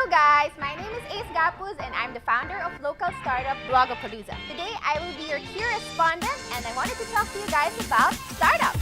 Hello guys, my name is Ace Gapuz and I'm the founder of local startup Blogapalooza. Today I will be your key respondent and I wanted to talk to you guys about startups.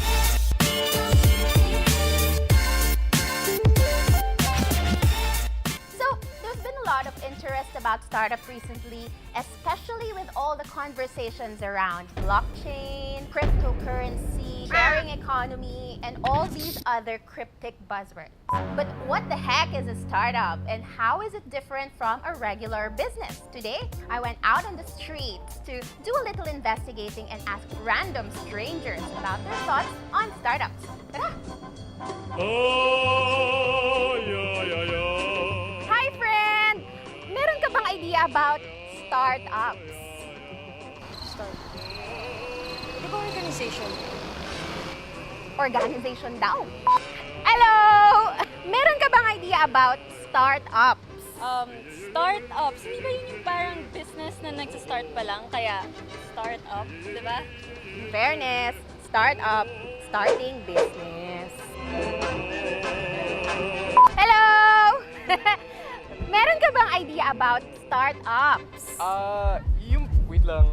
So there's been a lot of interest about startup recently, especially with all the conversations around blockchain, cryptocurrency, sharing economy, and all these other cryptic buzzwords. But what the heck is a startup and how is it different from a regular business? Today, I went out on the streets to do a little investigating and ask random strangers about their thoughts on startups. Tara! Hi friend! Meron ka bang idea about startups? Di ba organization? Organization daw. Hello! Meron ka bang idea about startups? Startups. Hindi ba yun yung parang business na nagsa-start pa lang? Kaya startup, di ba? In fairness, startup, starting business. Hello! Meron ka bang idea about startups? Wait lang.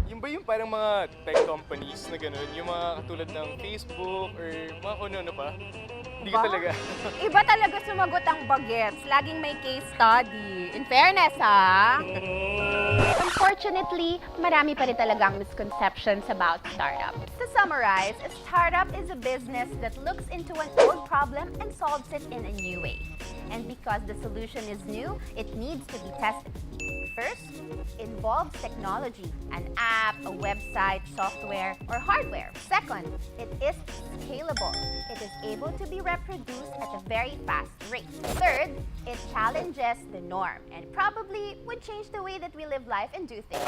Yung ba yung parang mga tech companies na gano'n? Yung mga katulad ng Facebook or mga kung ano pa? Hindi ko talaga. Iba talaga sumagot ang bagets. Laging may case study. In fairness, ha? Unfortunately, marami pa rin talagang misconceptions about startups. To summarize, a startup is a business that looks into an old problem and solves it in a new way. And because the solution is new, it needs to be tested. First, involves technology, an app, a website, software, or hardware. Second, it is scalable. It is able to be reproduced at a very fast rate. Third, it challenges the norm and probably would change the way that we live life and do things.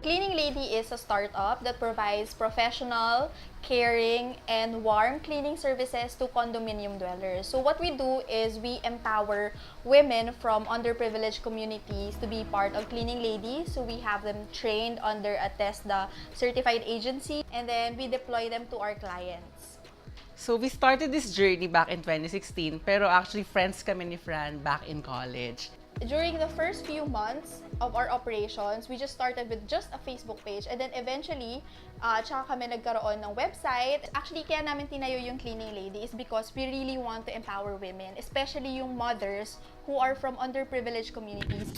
Cleaning Lady is a startup that provides professional, caring, and warm cleaning services to condominium dwellers. So what we do is we empower women from underprivileged communities to be part of Cleaning Lady. So we have them trained under a TESDA certified agency, and then we deploy them to our clients. So we started this journey back in 2016, pero actually friends kami ni Fran back in college. During the first few months of our operations, we just started with just a Facebook page, and then eventually, tsaka kami nagkaroon ng website. Actually, kaya namin tinayo yung Cleaning Lady is because we really want to empower women, especially yung mothers who are from underprivileged communities.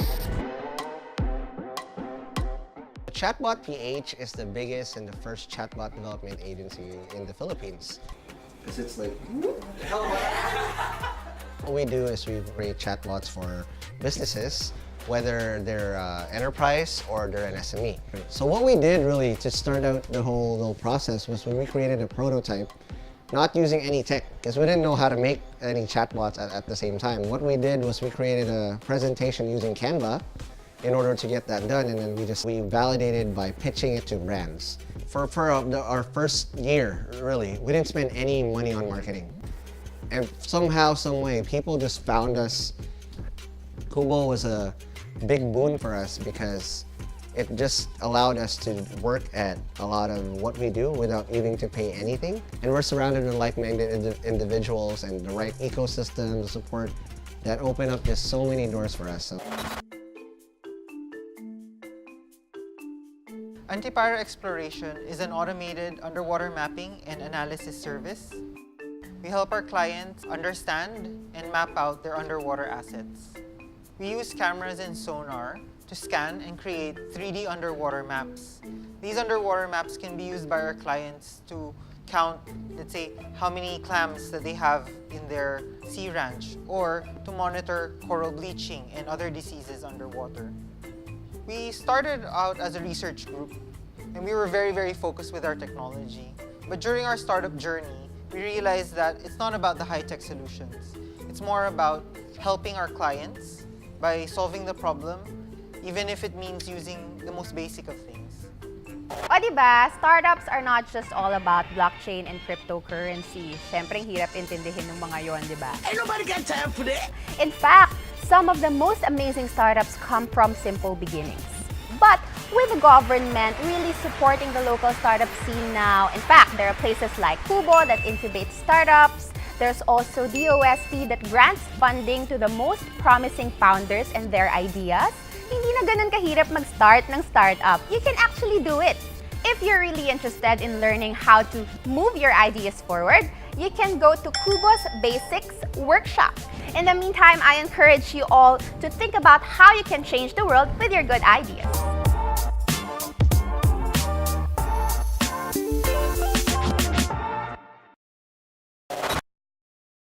Chatbot PH is the biggest and the first chatbot development agency in the Philippines. Because it's like, what we do is we create chatbots for businesses, whether they're enterprise or they're an SME. So what we did really to start out the whole little process was when we created a prototype, not using any tech, because we didn't know how to make any chatbots at the same time. What we did was we created a presentation using Canva in order to get that done, and then we validated by pitching it to brands. For our first year, really, we didn't spend any money on marketing. And somehow, some way, people just found us. Kubo was a big boon for us because it just allowed us to work at a lot of what we do without needing to pay anything. And we're surrounded with like-minded individuals and the right ecosystem, the support that open up just so many doors for us. So. Antipara Exploration is an automated underwater mapping and analysis service. We help our clients understand and map out their underwater assets. We use cameras and sonar to scan and create 3D underwater maps. These underwater maps can be used by our clients to count, let's say, how many clams that they have in their sea ranch, or to monitor coral bleaching and other diseases underwater. We started out as a research group, and we were very, very focused with our technology. But during our startup journey, we realized that it's not about the high-tech solutions. It's more about helping our clients by solving the problem, even if it means using the most basic of things. O diba, startups are not just all about blockchain and cryptocurrency. Siyempre, hirap intindihin ng mga yon, diba? Ain't nobody got time for that. In fact, some of the most amazing startups come from simple beginnings. But with the government really supporting the local startup scene now, in fact, there are places like Kubo that incubate startups. There's also DOST that grants funding to the most promising founders and their ideas. Hindi na ganun kahirap mag-start ng startup. You can actually do it. If you're really interested in learning how to move your ideas forward, you can go to Kubo's Basics Workshop. In the meantime, I encourage you all to think about how you can change the world with your good ideas.